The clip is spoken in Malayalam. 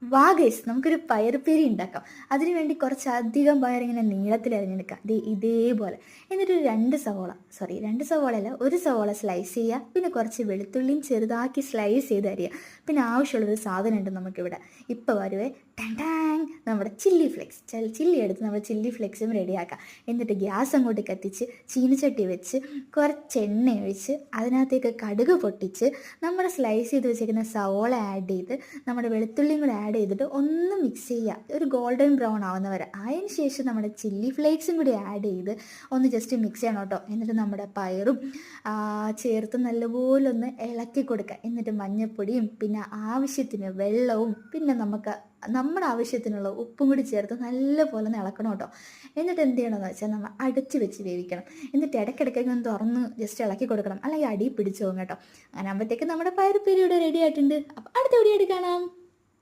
വാ ഗൈസ്, നമുക്കൊരു പയറുപ്പേരി ഉണ്ടാക്കാം. അതിന് വേണ്ടി കുറച്ചധികം പയർ ഇങ്ങനെ നീളത്തിൽ അരിഞ്ഞെടുക്കാം. ഇതേപോലെ. എന്നിട്ടൊരു 2 സവോള, ഒരു സവോള സ്ലൈസ് ചെയ്യുക. പിന്നെ കുറച്ച് വെളുത്തുള്ളിയും ചെറുതാക്കി സ്ലൈസ് ചെയ്ത് അരിയുക. പിന്നെ ആവശ്യമുള്ളൊരു സാധനം ഉണ്ട് നമുക്കിവിടെ. ഇപ്പോൾ വരുവേ, ടാങ്, നമ്മുടെ ചില്ലി ഫ്ലെക്സ്. ചില്ലി എടുത്ത് നമ്മൾ ചില്ലി ഫ്ലെക്സും റെഡിയാക്കാം. എന്നിട്ട് ഗ്യാസ് അങ്ങോട്ട് കത്തിച്ച് ചീനിച്ചട്ടി വെച്ച് കുറച്ച് എണ്ണ ഒഴിച്ച് അതിനകത്തേക്ക് കടുക് പൊട്ടിച്ച് നമ്മുടെ സ്ലൈസ് ചെയ്ത് വെച്ചേക്കുന്ന സവോള ആഡ് ചെയ്ത് നമ്മുടെ വെളുത്തുള്ളിയും കൂടെ ആഡ് ചെയ്തിട്ട് ഒന്ന് മിക്സ് ചെയ്യുക, ഒരു ഗോൾഡൻ ബ്രൗൺ ആവുന്ന വരെ. അതിന് ശേഷം നമ്മുടെ ചില്ലി ഫ്ലേക്സും കൂടി ആഡ് ചെയ്ത് ഒന്ന് ജസ്റ്റ് മിക്സ് ചെയ്യണം കേട്ടോ. എന്നിട്ട് നമ്മുടെ പയറും ചേർത്ത് നല്ലപോലെ ഒന്ന് ഇളക്കി കൊടുക്കുക. എന്നിട്ട് മഞ്ഞൾപ്പൊടിയും പിന്നെ ആവശ്യത്തിന് വെള്ളവും പിന്നെ നമ്മുടെ ആവശ്യത്തിനുള്ള ഉപ്പും കൂടി ചേർത്ത് നല്ലപോലെ ഒന്ന് ഇളക്കണം കേട്ടോ. എന്നിട്ട് എന്ത് ചെയ്യണമെന്ന് വെച്ചാൽ നമ്മൾ അടച്ച് വെച്ച് വേവിക്കണം. എന്നിട്ട് ഇടയ്ക്കിടയ്ക്കൊക്കെ ഒന്ന് തുറന്ന് ജസ്റ്റ് ഇളക്കി കൊടുക്കണം, അല്ലെങ്കിൽ അടി പിടിച്ചു പോകും കേട്ടോ. അങ്ങനെ ആകുമ്പോഴത്തേക്ക് നമ്മുടെ പയറുപ്പേരി ഇവിടെ റെഡി ആയിട്ടുണ്ട്. അപ്പോൾ അടുത്ത വീഡിയോ കാണാം.